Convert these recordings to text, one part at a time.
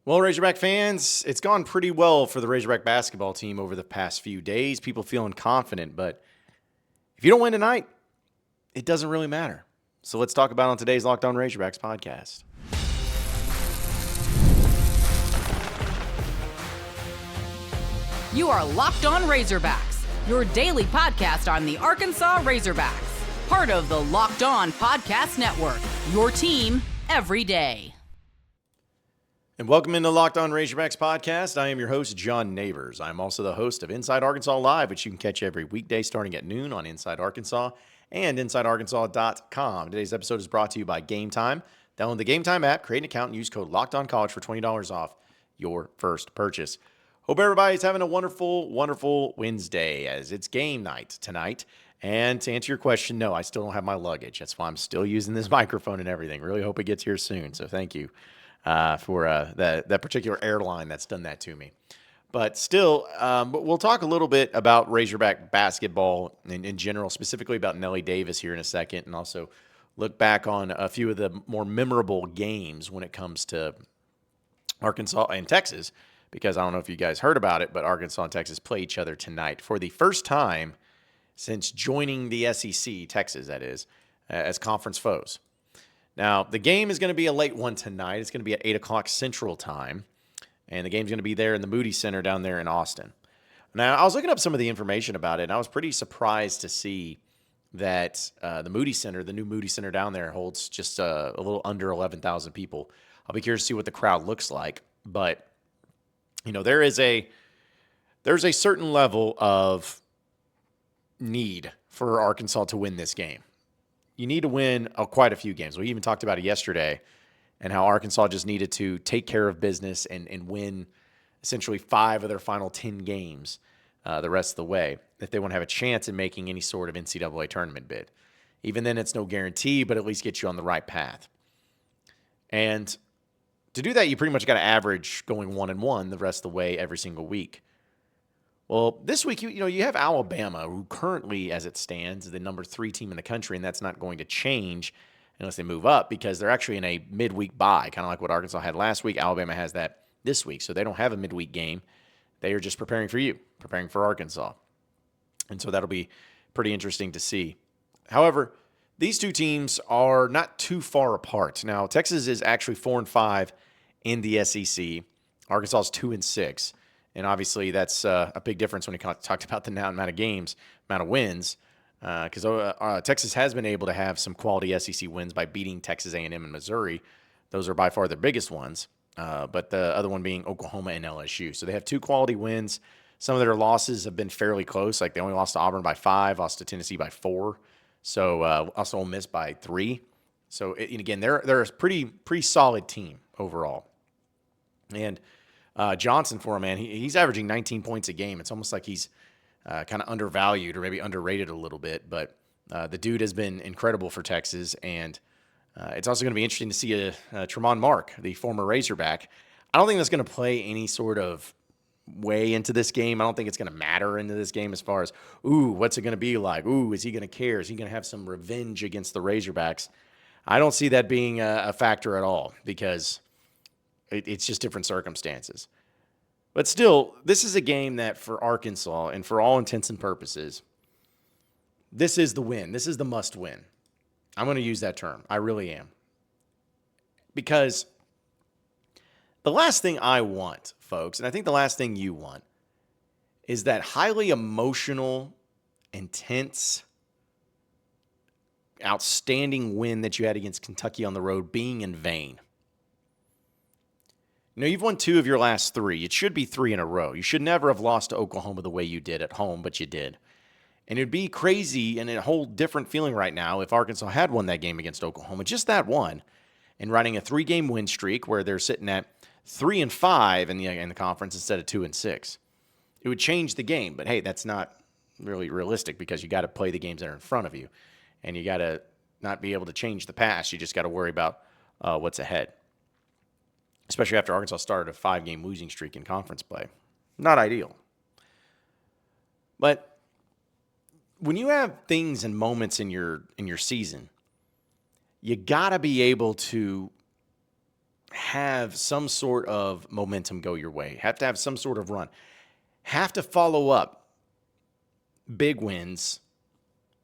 Well, Razorback fans, it's gone pretty well for the Razorback basketball team over the past few days. People feeling confident, but if you don't win tonight, it doesn't really matter. So let's talk about it on today's Locked On Razorbacks podcast. You are Locked On Razorbacks, your daily podcast on the Arkansas Razorbacks, part of the Locked On Podcast Network, your team every day. And welcome into Locked On Razorbacks podcast. I am your host, John Nabors. I'm also the host of Inside Arkansas Live, which you can catch every weekday starting at noon on Inside Arkansas and InsideArkansas.com. Today's episode is brought to you by Game Time. Download the Game Time app, create an account, and use code LOCKEDONCollege for $20 off your first purchase. Hope everybody's having a wonderful, wonderful Wednesday as it's game night tonight. And to answer your question, no, I still don't have my luggage. That's why I'm still using this microphone and everything. Really hope it gets here soon, so thank you. For that particular airline that's done that to me. But still, we'll talk a little bit about Razorback basketball in general, specifically about Nelly Davis here in a second, and also look back on a few of the more memorable games when it comes to Arkansas and Texas, because I don't know if you guys heard about it, but Arkansas and Texas play each other tonight for the first time since joining the SEC, Texas that is, as conference foes. Now, the game is going to be a late one tonight. It's going to be at 8 o'clock Central Time, and the game's going to be there in the Moody Center down there in Austin. Now, I was looking up some of the information about it, and I was pretty surprised to see that the Moody Center, the new Moody Center down there, holds just a little under 11,000 people. I'll be curious to see what the crowd looks like, but you know, there's a certain level of need for Arkansas to win this game. You need to win quite a few games. We even talked about it yesterday and how Arkansas just needed to take care of business and win essentially 5 of their final 10 games the rest of the way if they want to have a chance in making any sort of NCAA tournament bid. Even then, it's no guarantee, but at least get you on the right path. And to do that, you pretty much got to average going 1-1 the rest of the way every single week. Well, this week, you have Alabama, who currently, as it stands, is the number 3 team in the country, and that's not going to change unless they move up because they're actually in a midweek bye, kind of like what Arkansas had last week. Alabama has that this week, so they don't have a midweek game. They are just preparing for you, preparing for Arkansas. And so that'll be pretty interesting to see. However, these two teams are not too far apart. Now, Texas is actually 4-5 in the SEC. Arkansas is 2-6. And obviously, that's a big difference when you talked about the amount of games, amount of wins, because Texas has been able to have some quality SEC wins by beating Texas A&M and Missouri. Those are by far their biggest ones, but the other one being Oklahoma and LSU. So they have 2 quality wins. Some of their losses have been fairly close. Like they only lost to Auburn by 5, lost to Tennessee by 4. So also Ole Miss by 3. So again, they're a pretty solid team overall. And Johnson, for him, man, he's averaging 19 points a game. It's almost like he's kind of undervalued or maybe underrated a little bit. But the dude has been incredible for Texas. And it's also going to be interesting to see a Tramon Mark, the former Razorback. I don't think that's going to play any sort of way into this game. I don't think it's going to matter into this game as far as, what's it going to be like? Is he going to care? Is he going to have some revenge against the Razorbacks? I don't see that being a factor at all because it's just different circumstances. But still, this is a game that for Arkansas, and for all intents and purposes, this is the win. This is the must win. I'm going to use that term. I really am. Because the last thing I want, folks, and I think the last thing you want, is that highly emotional, intense, outstanding win that you had against Kentucky on the road being in vain. You've won 2 of your last 3. It should be 3 in a row. You should never have lost to Oklahoma the way you did at home, but you did. And it'd be crazy and a whole different feeling right now if Arkansas had won that game against Oklahoma, just that one, and riding a 3-game win streak where they're sitting at 3-5 in the conference instead of 2-6. It would change the game, but hey, that's not really realistic because you got to play the games that are in front of you, and you got to not be able to change the past. You just got to worry about what's ahead. Especially after Arkansas started a 5-game losing streak in conference play. Not ideal. But when you have things and moments in your season, you got to be able to have some sort of momentum go your way, have to have some sort of run, have to follow up big wins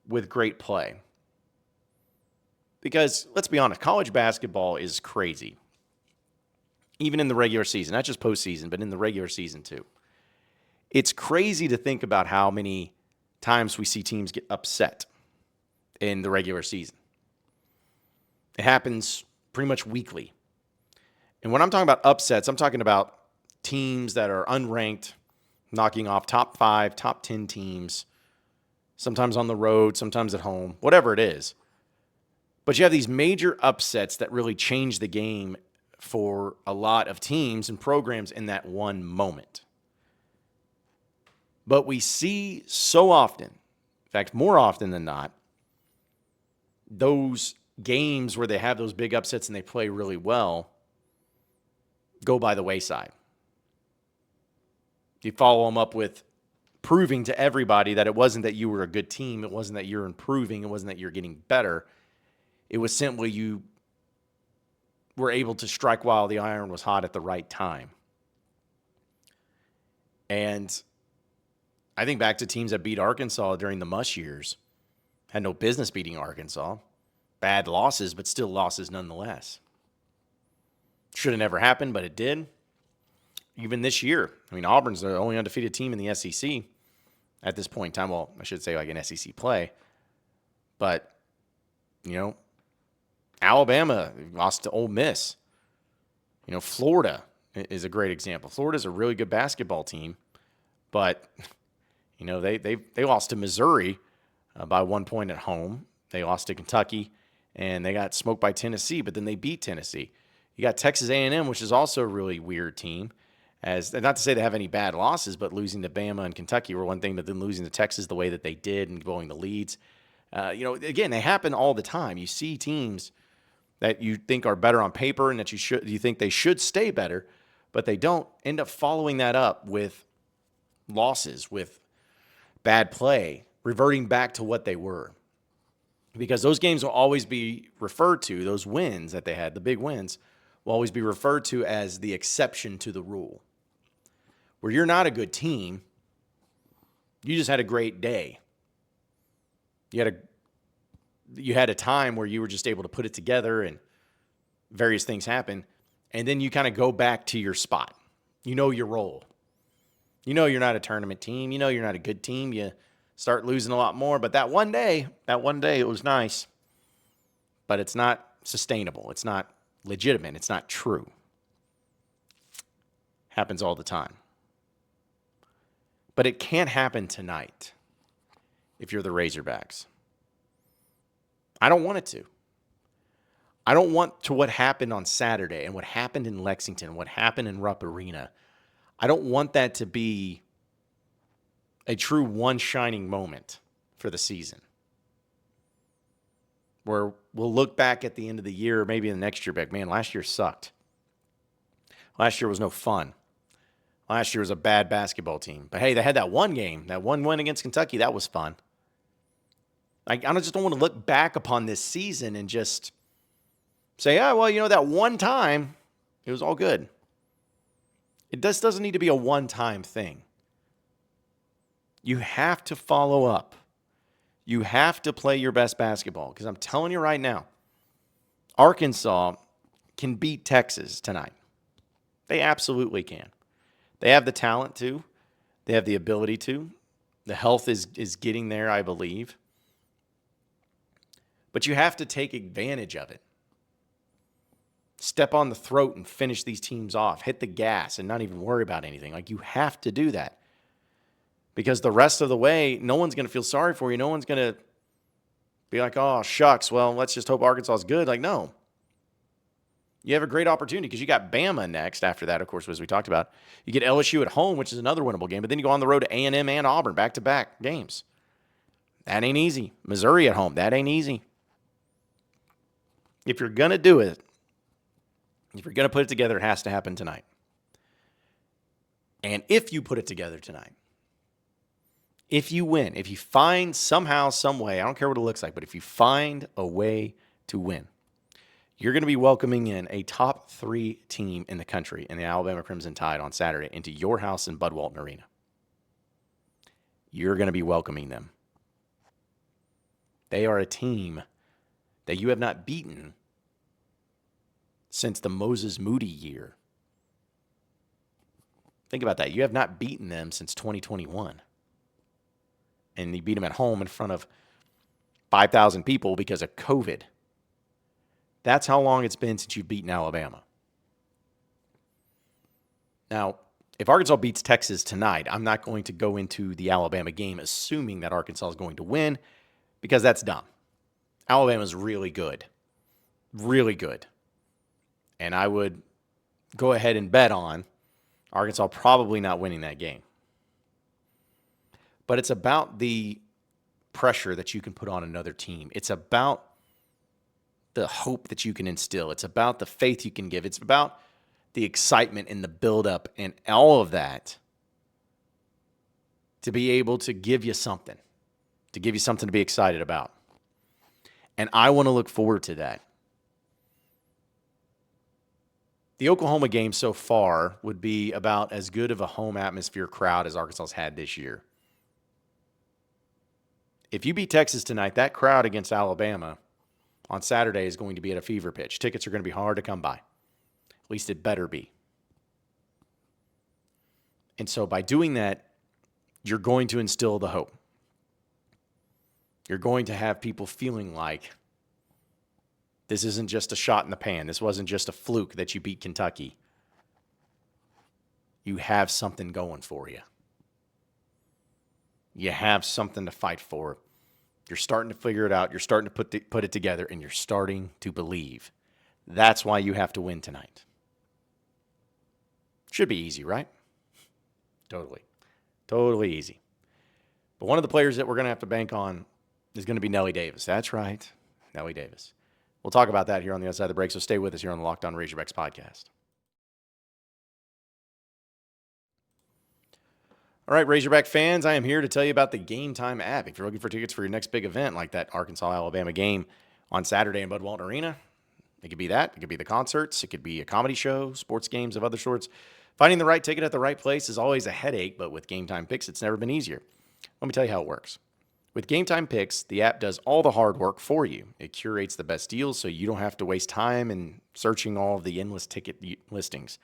with great play. Because let's be honest, college basketball is crazy. Even in the regular season, not just postseason, but in the regular season too. It's crazy to think about how many times we see teams get upset in the regular season. It happens pretty much weekly. And when I'm talking about upsets, I'm talking about teams that are unranked, knocking off top 5, top 10 teams, sometimes on the road, sometimes at home, whatever it is. But you have these major upsets that really change the game for a lot of teams and programs in that one moment. But we see so often, in fact, more often than not, those games where they have those big upsets and they play really well go by the wayside. You follow them up with proving to everybody that it wasn't that you were a good team, it wasn't that you're improving, it wasn't that you're getting better. It was simply you were able to strike while the iron was hot at the right time. And I think back to teams that beat Arkansas during the Muss years. Had no business beating Arkansas. Bad losses, but still losses nonetheless. Should have never happened, but it did. Even this year. I mean, Auburn's the only undefeated team in the SEC at this point in time. Well, I should say like an SEC play. But, you know, Alabama lost to Ole Miss. You know, Florida is a great example. Florida's a really good basketball team, but you know they lost to Missouri by 1 point at home. They lost to Kentucky, and they got smoked by Tennessee. But then they beat Tennessee. You got Texas A&M, which is also a really weird team. As not to say they have any bad losses, but losing to Bama and Kentucky were one thing, but then losing to Texas the way that they did and blowing the leads. You know, again, they happen all the time. You see teams that you think are better on paper and that you think they should stay better, but they don't, end up following that up with losses, with bad play, reverting back to what they were. Because those games will always be referred to, those wins that they had, the big wins, will always be referred to as the exception to the rule. Where you're not a good team, you just had a great day. You had a time where you were just able to put it together and various things happen. And then you kind of go back to your spot. You know your role. You know you're not a tournament team. You know you're not a good team. You start losing a lot more. But that one day it was nice. But it's not sustainable. It's not legitimate. It's not true. Happens all the time. But it can't happen tonight if you're the Razorbacks. I don't want it to. I don't want to what happened on Saturday and what happened in Lexington, what happened in Rupp Arena. I don't want that to be a true one shining moment for the season. Where we'll look back at the end of the year, maybe the next year, back, man, last year sucked. Last year was no fun. Last year was a bad basketball team. But hey, they had that one game, that one win against Kentucky. That was fun. I just don't want to look back upon this season and just say, oh, well, you know, that one time, it was all good. It doesn't need to be a one-time thing. You have to follow up. You have to play your best basketball. Because I'm telling you right now, Arkansas can beat Texas tonight. They absolutely can. They have the talent to. They have the ability to. The health is getting there, I believe. But you have to take advantage of it. Step on the throat and finish these teams off. Hit the gas and not even worry about anything. Like, you have to do that. Because the rest of the way, no one's going to feel sorry for you. No one's going to be like, oh, shucks, well, let's just hope Arkansas is good. Like, no. You have a great opportunity because you got Bama next after that, of course, as we talked about. You get LSU at home, which is another winnable game. But then you go on the road to A&M and Auburn, back-to-back games. That ain't easy. Missouri at home, that ain't easy. If you're going to do it, if you're going to put it together, it has to happen tonight. And if you put it together tonight, if you win, if you find somehow, some way, I don't care what it looks like, but if you find a way to win, You're going to be welcoming in a top 3 team in the country in the Alabama Crimson Tide on Saturday into your house in Bud Walton Arena. You're going to be welcoming them. They are a team that you have not beaten since the Moses Moody year. Think about that. You have not beaten them since 2021. And you beat them at home in front of 5,000 people because of COVID. That's how long it's been since you've beaten Alabama. Now, if Arkansas beats Texas tonight, I'm not going to go into the Alabama game assuming that Arkansas is going to win because that's dumb. Alabama's really good. Really good. And I would go ahead and bet on Arkansas probably not winning that game. But it's about the pressure that you can put on another team. It's about the hope that you can instill. It's about the faith you can give. It's about the excitement and the buildup and all of that to be able to give you something to be excited about. And I want to look forward to that. The Oklahoma game so far would be about as good of a home atmosphere crowd as Arkansas's had this year. If you beat Texas tonight, that crowd against Alabama on Saturday is going to be at a fever pitch. Tickets are going to be hard to come by. At least it better be. And so by doing that, you're going to instill the hope. You're going to have people feeling like this isn't just a shot in the pan. This wasn't just a fluke that you beat Kentucky. You have something going for you. You have something to fight for. You're starting to figure it out. You're starting to put it together, and you're starting to believe. That's why you have to win tonight. Should be easy, right? Totally. Totally easy. But one of the players that we're going to have to bank on is going to be Nelly Davis. That's right. Nelly Davis. We'll talk about that here on the other side of the break, so stay with us here on the Locked On Razorbacks podcast. All right, Razorback fans, I am here to tell you about the Game Time app. If you're looking for tickets for your next big event like that Arkansas-Alabama game on Saturday in Bud Walton Arena, it could be that. It could be the concerts. It could be a comedy show, sports games of other sorts. Finding the right ticket at the right place is always a headache, but with Game Time Picks, it's never been easier. Let me tell you how it works. With Game Time Picks, the app does all the hard work for you. It curates the best deals so you don't have to waste time in searching all of the endless ticket listings.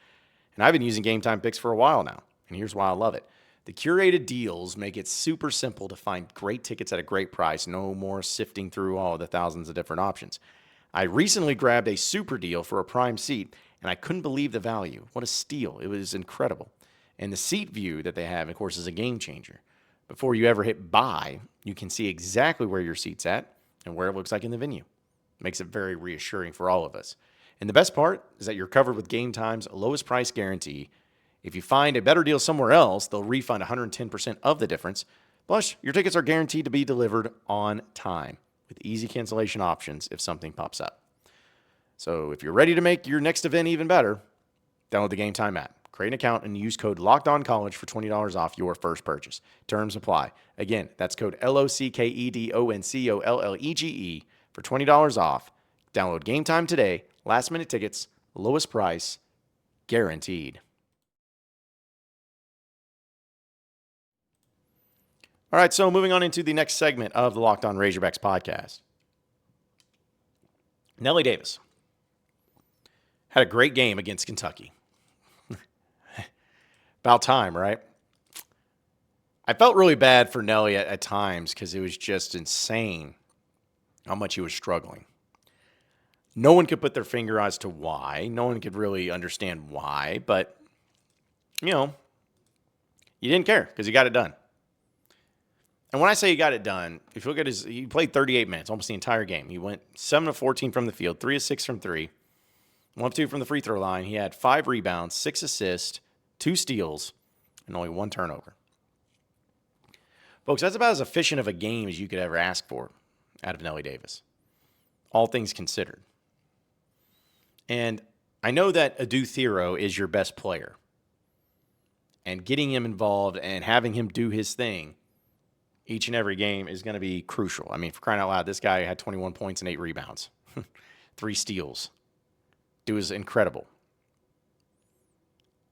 And I've been using Game Time Picks for a while now, and here's why I love it. The curated deals make it super simple to find great tickets at a great price. No more sifting through all of the thousands of different options. I recently grabbed a super deal for a prime seat, and I couldn't believe the value. What a steal. It was incredible. And the seat view that they have, of course, is a game changer. Before you ever hit buy, you can see exactly where your seat's at and where it looks like in the venue. It makes it very reassuring for all of us. And the best part is that you're covered with Game Time's lowest price guarantee. If you find a better deal somewhere else, they'll refund 110% of the difference. Plus, your tickets are guaranteed to be delivered on time with easy cancellation options if something pops up. So if you're ready to make your next event even better, download the Game Time app. Create an account and use code LOCKEDONCollege for $20 off your first purchase. Terms apply. Again, that's code LOCKEDONCOLLEGE for $20 off. Download Game Time today. Last minute tickets, lowest price, guaranteed. All right, so moving on into the next segment of the Locked On Razorbacks podcast. Nelly Davis had a great game against Kentucky. About time, right? I felt really bad for Nelly at times because it was just insane how much he was struggling. No one could put their finger as to why. No one could really understand why, but, you know, you didn't care because he got it done. And when I say he got it done, if you look at he played 38 minutes, almost the entire game. He went 7 of 14 from the field, 3 of 6 from 3, 1 of 2 from the free throw line. He had 5 rebounds, 6 assists, 2 steals, and only 1 turnover. Folks, that's about as efficient of a game as you could ever ask for out of Nelly Davis, all things considered. And I know that Adu Thero is your best player. And getting him involved and having him do his thing each and every game is going to be crucial. I mean, for crying out loud, this guy had 21 points and 8 rebounds, 3 steals. It was incredible.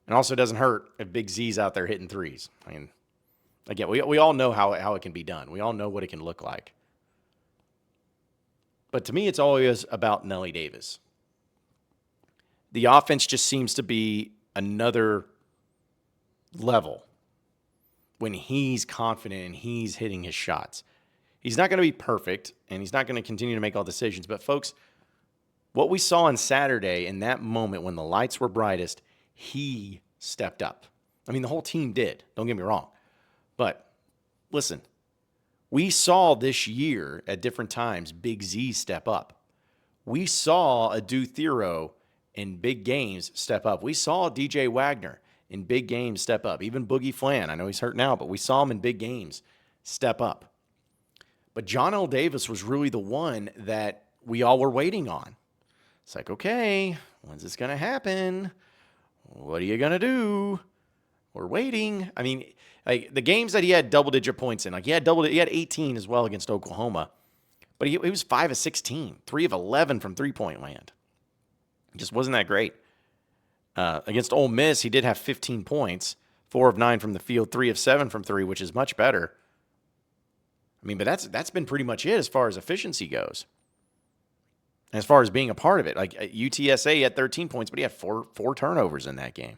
And also it doesn't hurt if Big Z's out there hitting threes. I mean, again, we all know how it can be done. We all know what it can look like. But to me, it's always about Nelly Davis. The offense just seems to be another level when he's confident and he's hitting his shots. He's not going to be perfect, and he's not going to continue to make all decisions. But, folks, what we saw on Saturday in that moment when the lights were brightest, he stepped up. I mean, the whole team did. Don't get me wrong. But, listen, we saw this year at different times Big Z step up. We saw Adu Thero in big games step up. We saw DJ Wagner in big games step up. Even Boogie Flan, I know he's hurt now, but we saw him in big games step up. But John L. Davis was really the one that we all were waiting on. It's like, okay, when's this going to happen? What are you going to do? We're waiting. I mean, like the games that he had double-digit points in, like he had 18 as well against Oklahoma, but he was 5 of 16, 3 of 11 from three-point land. It just wasn't that great. Against Ole Miss, he did have 15 points, 4 of 9 from the field, 3 of 7 from three, which is much better. I mean, but that's been pretty much it as far as efficiency goes. As far as being a part of it, like at UTSA, he had 13 points, but he had four turnovers in that game.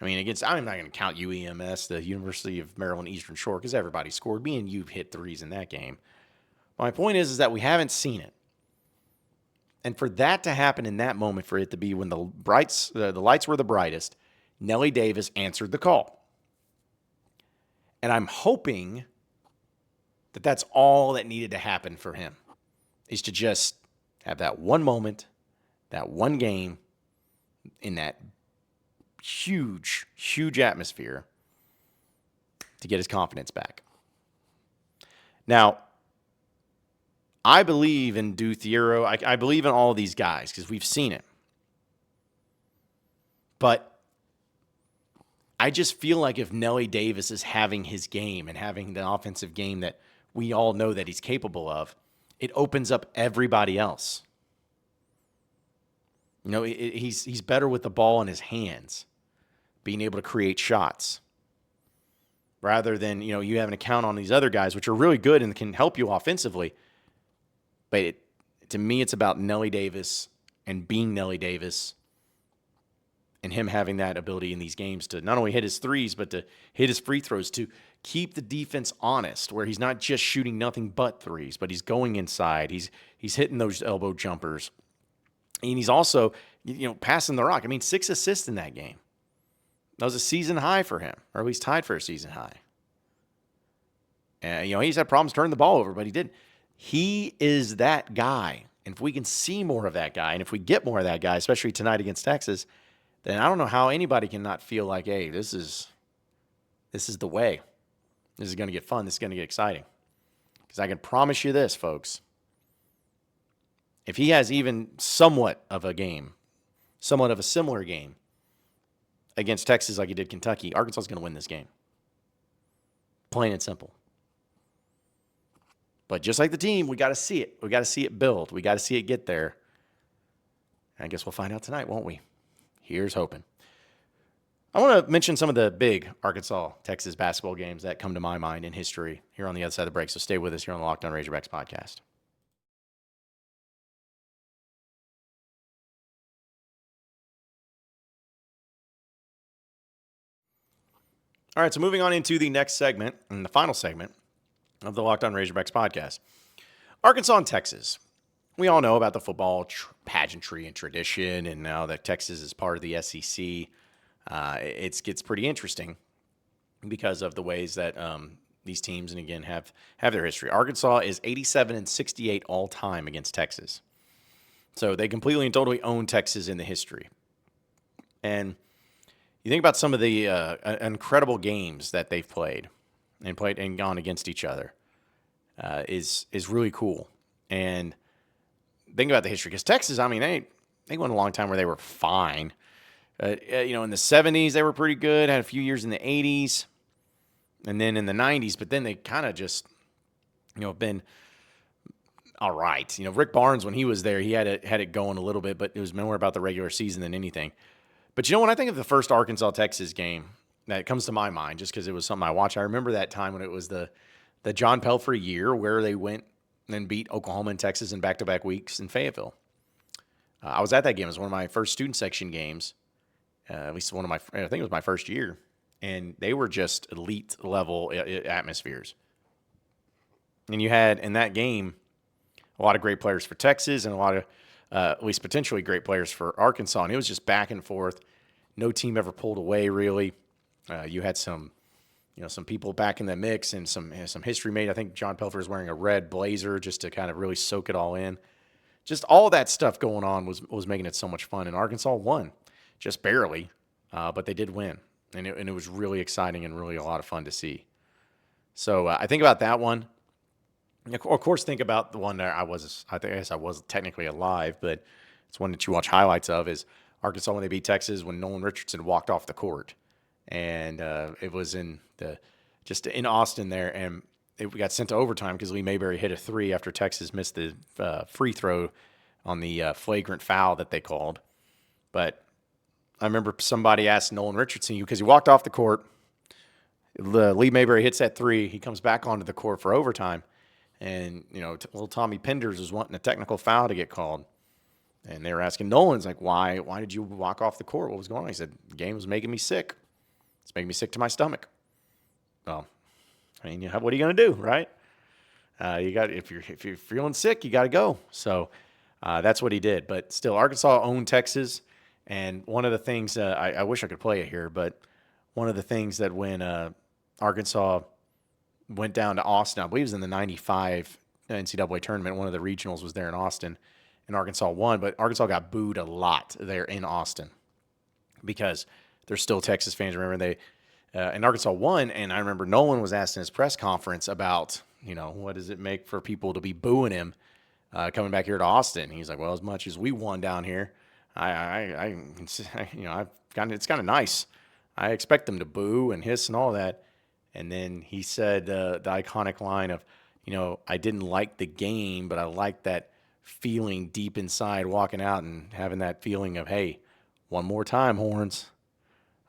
I mean, I'm not going to count UEMS, the University of Maryland Eastern Shore, because everybody scored. Me and you hit threes in that game. My point is that we haven't seen it. And for that to happen in that moment, for it to be when the lights were the brightest, Nelly Davis answered the call. And I'm hoping that that's all that needed to happen for him, is to just have that one moment, that one game, in that huge, huge atmosphere to get his confidence back. Now, I believe in Adu Thero. I believe in all of these guys because we've seen it. But I just feel like if Nelly Davis is having his game and having the offensive game that we all know that he's capable of, it opens up everybody else. You know, he's better with the ball in his hands, being able to create shots, rather than, you know, you having to count on these other guys, which are really good and can help you offensively. But to me, it's about Nelly Davis and being Nelly Davis and him having that ability in these games to not only hit his threes, but to hit his free throws, to keep the defense honest, where he's not just shooting nothing but threes, but he's going inside. He's hitting those elbow jumpers. And he's also, you know, passing the rock. I mean, 6 assists in that game. That was a season high for him, or at least tied for a season high. And, you know, he's had problems turning the ball over, but he did. He is that guy. And if we can see more of that guy, and if we get more of that guy, especially tonight against Texas, then I don't know how anybody can not feel like, hey, this is the way. This is going to get fun. This is going to get exciting. Because I can promise you this, folks. If he has even somewhat of a game, somewhat of a similar game against Texas like he did Kentucky, Arkansas is going to win this game. Plain and simple. But just like the team, we got to see it. We got to see it build. We got to see it get there. And I guess we'll find out tonight, won't we? Here's hoping. I want to mention some of the big Arkansas-Texas basketball games that come to my mind in history here on the other side of the break. So stay with us here on the Locked On Razorbacks podcast. All right, so moving on into the next segment and the final segment of the Locked On Razorbacks podcast. Arkansas and Texas. We all know about the football pageantry and tradition, and now that Texas is part of the SEC, it gets pretty interesting because of the ways that these teams, and again, have their history. Arkansas is 87-68 all time against Texas. So they completely and totally own Texas in the history. And you think about some of the incredible games that they've played and gone against each other is really cool. And think about the history, because Texas, I mean, they went a long time where they were fine. You know, in the 70s, they were pretty good, had a few years in the 80s, and then in the 90s, but then they kind of just, you know, been all right. Rick Barnes, when he was there, he had it going a little bit, but it was more about the regular season than anything. But when I think of the first Arkansas-Texas game, that comes to my mind just because it was something I watched. I remember that time when it was the John Pelphrey year where they went and beat Oklahoma and Texas in back-to-back weeks in Fayetteville. I was at that game. It was one of my first student section games, at least I think it was my first year. And they were just elite level atmospheres. And you had in that game a lot of great players for Texas and a lot of at least potentially great players for Arkansas. And it was just back and forth. No team ever pulled away, really. You had some people back in the mix and some history made. I think John Pelphrey was wearing a red blazer just to kind of really soak it all in. Just all that stuff going on was making it so much fun. And Arkansas won, just barely, but they did win. And it was really exciting and really a lot of fun to see. So I think about that one. Of course, think about the one that I guess I was technically alive, but it's one that you watch highlights of is Arkansas when they beat Texas when Nolan Richardson walked off the court. And it was just in Austin there, and we got sent to overtime because Lee Mayberry hit a three after Texas missed the free throw on the flagrant foul that they called. But I remember somebody asked Nolan Richardson, because he walked off the court, Lee Mayberry hits that three, he comes back onto the court for overtime, and little Tommy Penders was wanting a technical foul to get called. And they were asking Nolan's like, why did you walk off the court? What was going on? He said, the game was making me sick. It's making me sick to my stomach. Well, I mean, what are you going to do, right? If you're feeling sick, you got to go. So that's what he did. But still, Arkansas owned Texas. And one of the things, I wish I could play it here, but one of the things that when Arkansas went down to Austin, I believe it was in the 95 NCAA tournament, one of the regionals was there in Austin, and Arkansas won. But Arkansas got booed a lot there in Austin because there's still Texas fans. Remember, and Arkansas won, and I remember Nolan was asked in his press conference about, what does it make for people to be booing him coming back here to Austin? He's like, well, as much as we won down here, it's kind of nice. I expect them to boo and hiss and all that. And then he said the iconic line of, I didn't like the game, but I liked that feeling deep inside walking out and having that feeling of, hey, one more time, Horns.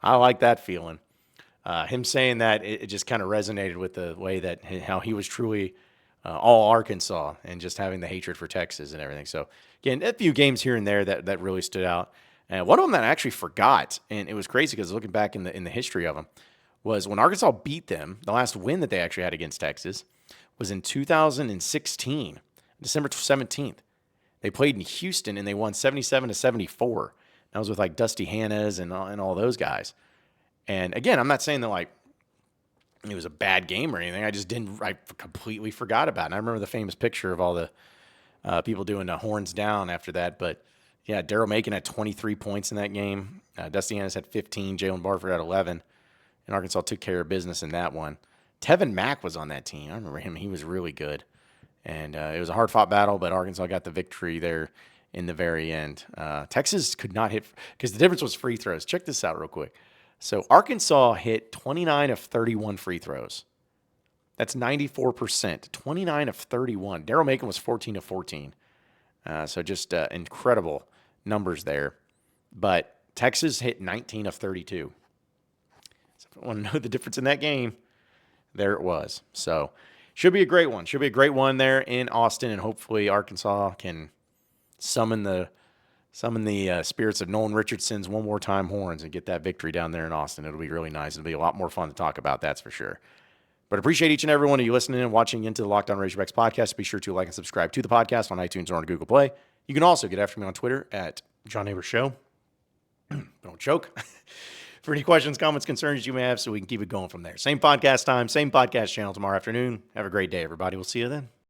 I like that feeling. Him saying that, it just kind of resonated with the way that how he was truly all Arkansas and just having the hatred for Texas and everything. So, again, a few games here and there that really stood out. And one of them that I actually forgot, and it was crazy because looking back in the history of them, was when Arkansas beat them, the last win that they actually had against Texas was in 2016, December 17th. They played in Houston, and they won 77-74. That was with, like, Dusty Hannas and all those guys. And, again, I'm not saying that, it was a bad game or anything. I completely forgot about it. And I remember the famous picture of all the people doing the horns down after that. But, yeah, Daryl Macon had 23 points in that game. Dusty Hannas had 15. Jalen Barford had 11. And Arkansas took care of business in that one. Tevin Mack was on that team. I remember him. He was really good. And it was a hard-fought battle, but Arkansas got the victory there in the very end. Texas could not hit because the difference was free throws. Check this out real quick. So Arkansas hit 29 of 31 free throws. That's 94%. 29 of 31. Daryl Macon was 14 of 14. So just incredible numbers there. But Texas hit 19 of 32. So if you want to know the difference in that game, there it was. So should be a great one. Should be a great one there in Austin, and hopefully Arkansas can summon the spirits of Nolan Richardson's one more time horns and get that victory down there in Austin. It'll be really nice. It'll be a lot more fun to talk about, that's for sure. But appreciate each and every one of you listening and watching into the Locked On Razorbacks podcast. Be sure to like and subscribe to the podcast on iTunes or on Google Play. You can also get after me on Twitter at John Nabors Show. Don't choke. For any questions, comments, concerns you may have, so we can keep it going from there. Same podcast time, same podcast channel tomorrow afternoon. Have a great day, everybody. We'll see you then.